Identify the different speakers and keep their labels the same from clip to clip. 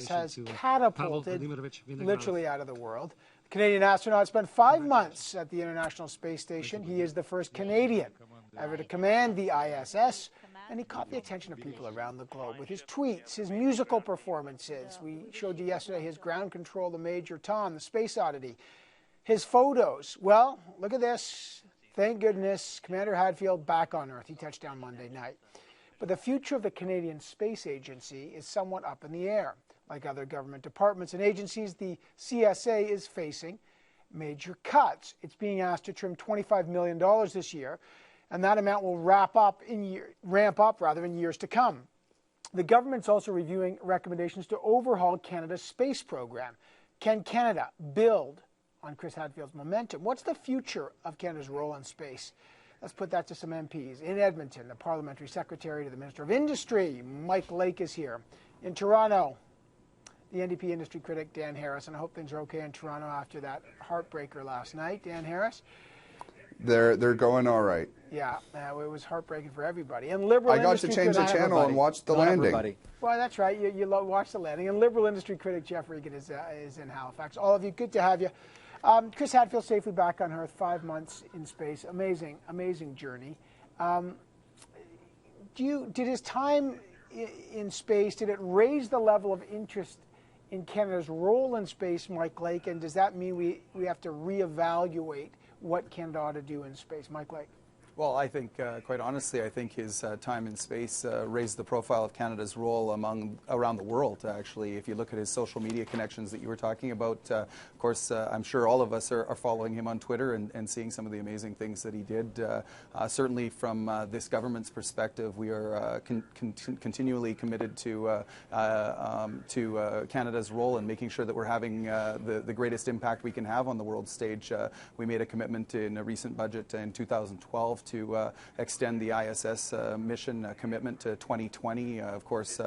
Speaker 1: has catapulted literally out of the world. The Canadian astronaut spent 5 months at the International Space Station. He is the first Canadian ever to command the ISS, and he caught the attention of people around the globe with his tweets, his musical performances. We showed you yesterday his ground control, the Major Tom, the Space Oddity, his photos. Well, look at this. Thank goodness, Commander Hadfield back on Earth. He touched down Monday night. But the future of the Canadian Space Agency is somewhat up in the air. Like other government departments and agencies, the CSA is facing major cuts. It's being asked to trim $25 million this year, and that amount will ramp up in years to come. The government's also reviewing recommendations to overhaul Canada's space program. Can Canada build on Chris Hadfield's momentum? What's the future of Canada's role in space? Let's put that to some MPs. In Edmonton, the Parliamentary Secretary to the Minister of Industry, Mike Lake, is here. In Toronto, the NDP industry critic, Dan Harris, and I hope things are okay in Toronto after that heartbreaker last night. Dan Harris?
Speaker 2: They're going all right.
Speaker 1: Yeah, it was heartbreaking for everybody. And Liberal
Speaker 2: I got to change the channel and watch the landing.
Speaker 1: Well, that's right. You watched the landing. And Liberal industry critic Jeff Regan is in Halifax. All of you, good to have you. Chris Hadfield safely back on Earth, 5 months in space. Amazing, amazing journey. Did his time in space, did it raise the level of interest in Canada's role in space, Mike Lake? And does that mean we have to reevaluate what Canada ought to do in space? Mike Lake.
Speaker 3: Well, I think, quite honestly, I think his time in space raised the profile of Canada's role around the world, actually. If you look at his social media connections that you were talking about, of course, I'm sure all of us are following him on Twitter and seeing some of the amazing things that he did. Certainly from this government's perspective, we are continually committed to Canada's role and making sure that we're having the greatest impact we can have on the world stage. We made a commitment in a recent budget in 2012 to extend the ISS mission commitment to 2020. Of course,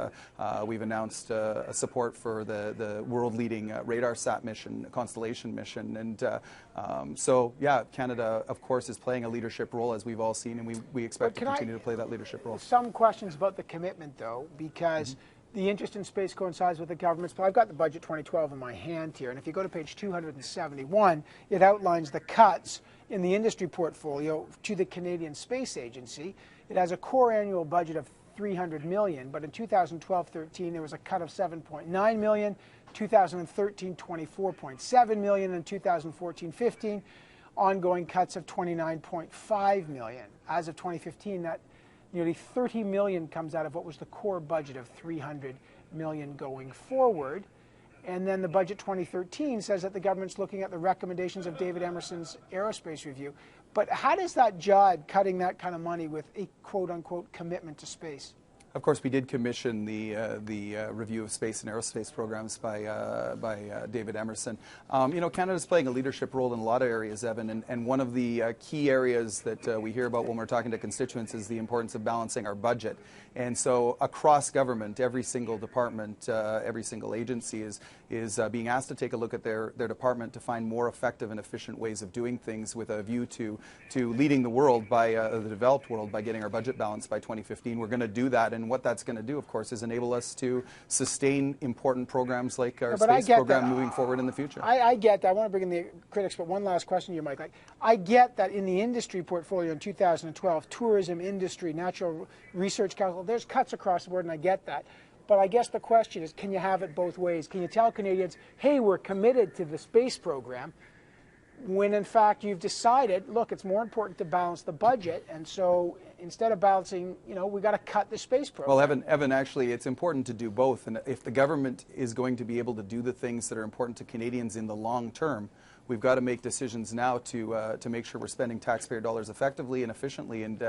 Speaker 3: we've announced support for the world-leading RadarSat mission, Constellation mission. And so, yeah, Canada, of course, is playing a leadership role, as we've all seen, and we expect to continue to play that leadership role.
Speaker 1: Some questions about the commitment, though, because the interest in space coincides with the government's. But I've got the budget 2012 in my hand here, and if you go to page 271, it outlines the cuts in the industry portfolio to the Canadian Space Agency. It has a core annual budget of $300 million, but in 2012-13 there was a cut of $7.9 million, 2013 $24.7 million, and 2014-15 ongoing cuts of $29.5 million. As of 2015, that nearly $30 million comes out of what was the core budget of $300 million going forward. And then the budget 2013 says that the government's looking at the recommendations of David Emerson's aerospace review. But how does that jibe, cutting that kind of money, with a quote-unquote commitment to space?
Speaker 3: Of course, we did commission the review of space and aerospace programs by David Emerson. You know, Canada's playing a leadership role in a lot of areas, Evan, and one of the key areas that we hear about when we're talking to constituents is the importance of balancing our budget. And so across government, every single department, every single agency is being asked to take a look at their department to find more effective and efficient ways of doing things, with a view to leading the world, by the developed world, by getting our budget balanced by 2015. We're going to do that, and what that's going to do, of course, is enable us to sustain important programs like our space program moving forward in the future.
Speaker 1: I get that. I want to bring in the critics, but one last question to you, Mike. I get that in the industry portfolio in 2012, tourism, industry, natural research council, there's cuts across the board, and I get that. But I guess the question is, can you have it both ways? Can you tell Canadians, hey, we're committed to the space program, when in fact you've decided, look, it's more important to balance the budget, and so instead of balancing, you know, we got to cut the space program.
Speaker 3: Well, Evan, actually, it's important to do both, and if the government is going to be able to do the things that are important to Canadians in the long term, we've got to make decisions now to make sure we're spending taxpayer dollars effectively and efficiently, and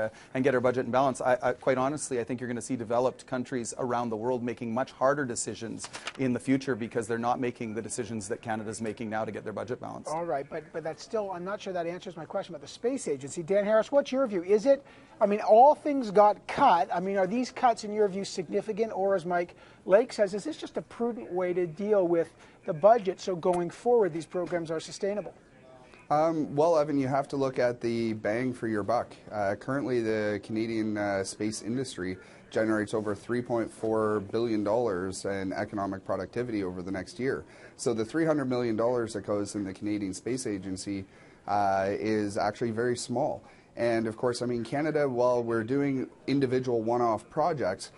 Speaker 3: get our budget in balance. Quite honestly, I think you're going to see developed countries around the world making much harder decisions in the future because they're not making the decisions that Canada's making now to get their budget balanced.
Speaker 1: All right, but that's still, I'm not sure that answers my question about the space agency. Dan Harris, what's your view? Is it, I mean, all things got cut. I mean, are these cuts, in your view, significant, or, as Mike Lake says, is this just a prudent way to deal with the budget so going forward these programs are sustainable?
Speaker 2: Well, Evan, you have to look at the bang for your buck. Currently, the Canadian space industry generates over $3.4 billion in economic productivity over the next year. So the $300 million that goes in the Canadian Space Agency is actually very small. And of course, I mean, Canada, while we're doing individual one-off projects,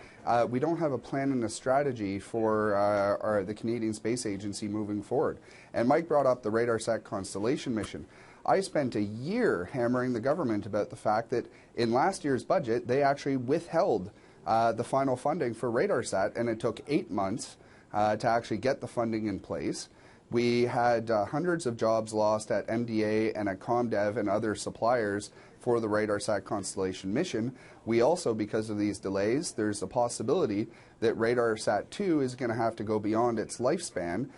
Speaker 2: we don't have a plan and a strategy for the Canadian Space Agency moving forward. And Mike brought up the RadarSat Constellation mission. I spent a year hammering the government about the fact that in last year's budget, they actually withheld the final funding for RadarSat, and it took 8 months to actually get the funding in place. We had hundreds of jobs lost at MDA and at ComDev and other suppliers for the RadarSat Constellation mission. We also, because of these delays, there's a possibility that RadarSat 2 is going to have to go beyond its lifespan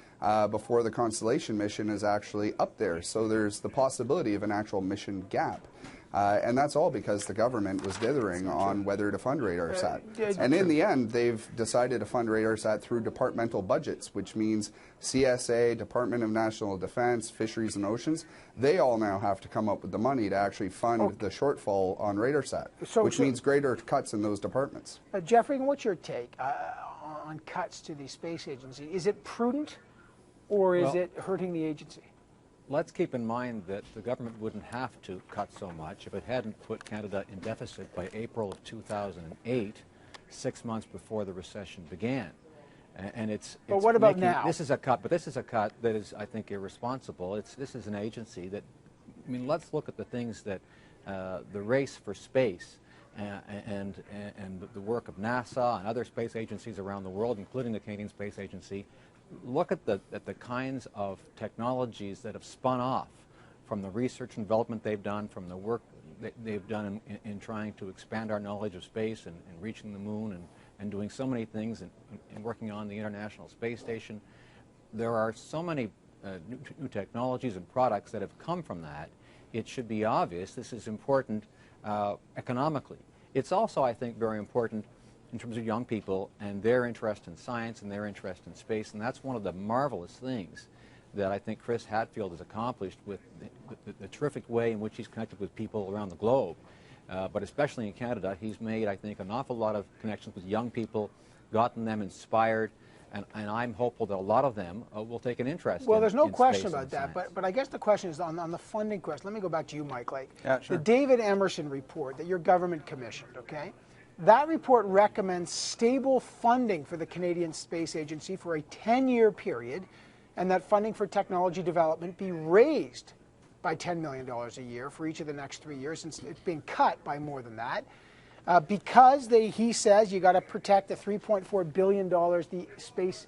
Speaker 2: before the Constellation mission is actually up there. So there's the possibility of an actual mission gap. And that's all because the government was dithering on whether to fund RadarSat. And in the end, they've decided to fund RadarSat through departmental budgets, which means CSA, Department of National Defense, Fisheries and Oceans, they all now have to come up with the money to actually fund the shortfall on RadarSat, which means greater cuts in those departments.
Speaker 1: Jeffrey, what's your take on cuts to the space agency? Is it prudent or is it hurting the agency?
Speaker 4: Let's keep in mind that the government wouldn't have to cut so much if it hadn't put Canada in deficit by April of 2008, 6 months before the recession began. And
Speaker 1: but what about now?
Speaker 4: This is a cut, but this is a cut that is, I think, irresponsible. This is an agency that, I mean, let's look at the things that the race for space and the work of NASA and other space agencies around the world, including the Canadian Space Agency. Look at the kinds of technologies that have spun off from the research and development they've done, from the work that they've done in trying to expand our knowledge of space and reaching the moon and doing so many things and working on the International Space Station. There are so many new technologies and products that have come from that. It should be obvious this is important economically. It's also, I think, very important in terms of young people and their interest in science and their interest in space. And that's one of the marvelous things that I think Chris Hadfield has accomplished with the terrific way in which he's connected with people around the globe. But especially in Canada, he's made, I think, an awful lot of connections with young people, gotten them inspired, and I'm hopeful that a lot of them will take an interest
Speaker 1: there's no
Speaker 4: in
Speaker 1: question
Speaker 4: space
Speaker 1: about that,
Speaker 4: science.
Speaker 1: but I guess the question is on the funding question. Let me go back to you, Mike.
Speaker 3: Yeah, sure.
Speaker 1: The David Emerson report that your government commissioned, okay? That report recommends stable funding for the Canadian Space Agency for a 10-year period, and that funding for technology development be raised by $10 million a year for each of the next 3 years, since it's being cut by more than that. Because he says you got to protect the $3.4 billion the space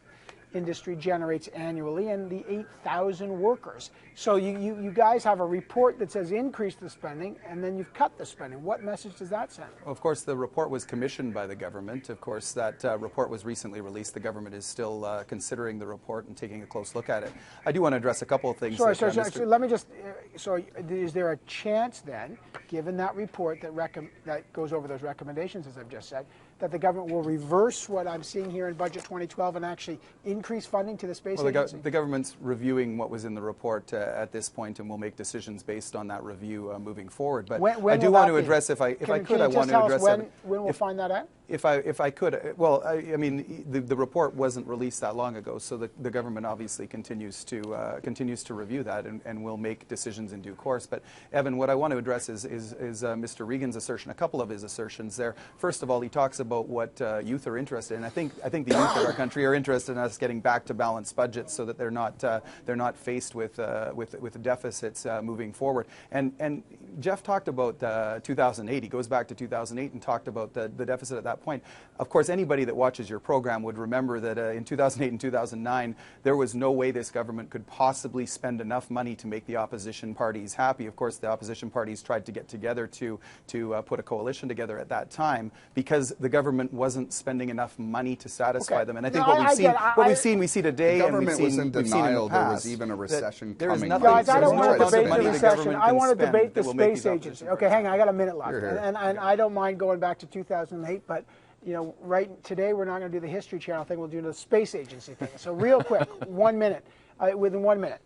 Speaker 1: industry generates annually and the 8,000 workers. So you guys have a report that says increase the spending, and then you've cut the spending. What message does that send?
Speaker 3: Well, of course, the report was commissioned by the government. Of course, that report was recently released. The government is still considering the report and taking a close look at it. I do want to address a couple of things.
Speaker 1: Sorry, let me just, so is there a chance then, given that report that goes over those recommendations, as I've just said, that the government will reverse what I'm seeing here in Budget 2012 and actually increase funding to the space agency?
Speaker 3: The government's reviewing what was in the report at this point, and will make decisions based on that review moving forward. But
Speaker 1: when
Speaker 3: I do want to address, if I could, I want to address
Speaker 1: when we'll find that out?
Speaker 3: If I could, well, I mean, the report wasn't released that long ago, so the government obviously continues to review that and will make decisions in due course. But Evan, what I want to address is Mr. Regan's assertion, a couple of his assertions there. First of all, he talks about what youth are interested in. I think the youth of our country are interested in us getting back to balanced budgets so that they're not faced with deficits moving forward. And Jeff talked about 2008. He goes back to 2008 and talked about the deficit at that point. Of course, anybody that watches your program would remember that in 2008 and 2009, there was no way this government could possibly spend enough money to make the opposition parties happy. Of course, the opposition parties tried to get together to put a coalition together at that time because the government wasn't spending enough money to satisfy them. And I think we see today.
Speaker 2: The government was in denial there was even a recession coming. Guys,
Speaker 1: I don't want to debate the recession. I want to debate the space agency. Okay, hang on. I got a minute left, and I don't mind going back to 2008, but right today we're not going to do the History Channel thing. We'll do the space agency thing. So real quick, 1 minute, within 1 minute,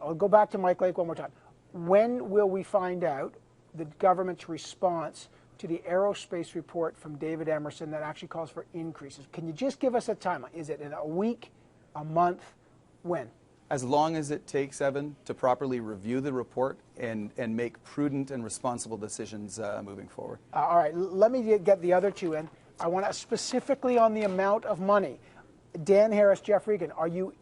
Speaker 1: I'll go back to Mike Lake one more time. When will we find out the government's response to the aerospace report from David Emerson that actually calls for increases. Can you just give us a timeline? Is it in a week, a month, when?
Speaker 3: As long as it takes, Evan, to properly review the report and make prudent and responsible decisions moving forward.
Speaker 1: All right, let me get the other two in. I want to specifically on the amount of money. Dan Harris, Jeff Regan, do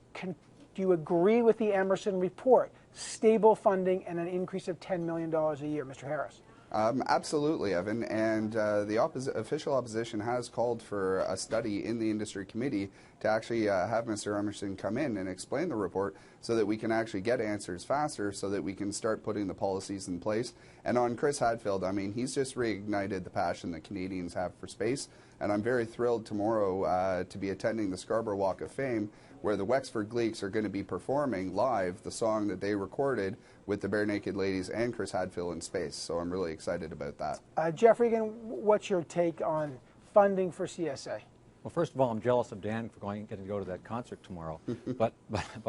Speaker 1: you agree with the Emerson report? Stable funding and an increase of $10 million a year, Mr. Harris.
Speaker 2: Absolutely, Evan, and the official opposition has called for a study in the industry committee to actually have Mr. Emerson come in and explain the report so that we can actually get answers faster, so that we can start putting the policies in place. And on Chris Hadfield, I mean, he's just reignited the passion that Canadians have for space, and I'm very thrilled tomorrow to be attending the Scarborough Walk of Fame, where the Wexford Gleeks are going to be performing live the song that they recorded with the Bare Naked Ladies and Chris Hadfield in space. So I'm really excited about that.
Speaker 1: Jeff Regan, what's your take on funding for CSA?
Speaker 4: Well, first of all, I'm jealous of Dan for getting to go to that concert tomorrow. but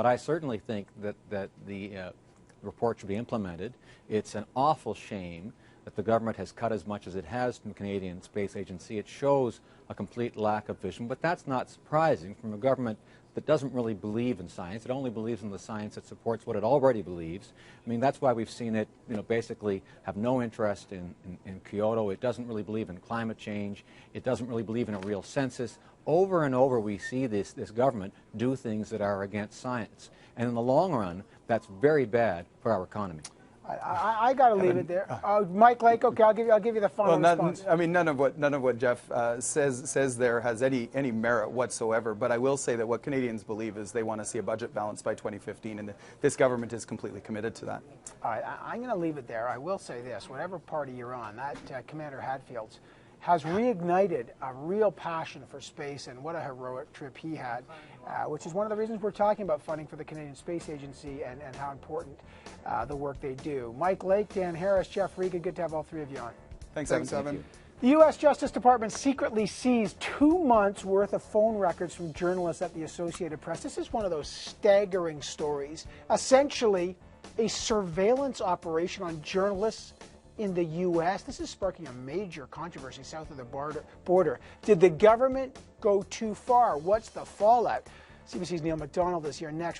Speaker 4: I certainly think that the report should be implemented. It's an awful shame that the government has cut as much as it has from the Canadian Space Agency. It shows a complete lack of vision, but that's not surprising from a government that doesn't really believe in science. It only believes in the science that supports what it already believes. I mean, that's why we've seen it, basically have no interest in Kyoto. It doesn't really believe in climate change. It doesn't really believe in a real census. Over and over we see this government do things that are against science. And in the long run, that's very bad for our economy.
Speaker 1: I got to leave it there. Mike Lake, okay, I'll give you the final response.
Speaker 3: I mean, none of what Jeff says there has any merit whatsoever. But I will say that what Canadians believe is they want to see a budget balance by 2015, and this government is completely committed to that.
Speaker 1: All right, I'm going to leave it there. I will say this: whatever party you're on, that Commander Hadfield has reignited a real passion for space, and what a heroic trip he had, which is one of the reasons we're talking about funding for the Canadian Space Agency and how important the work they do. Mike Lake, Dan Harris, Jeff Regan, good to have all three of you on.
Speaker 3: Thanks, Evan.
Speaker 1: The U.S. Justice Department secretly seized 2 months' worth of phone records from journalists at the Associated Press. This is one of those staggering stories. Essentially, a surveillance operation on journalists in the U.S. This is sparking a major controversy south of the border. Did the government go too far? What's the fallout? CBC's Neil McDonald is here next with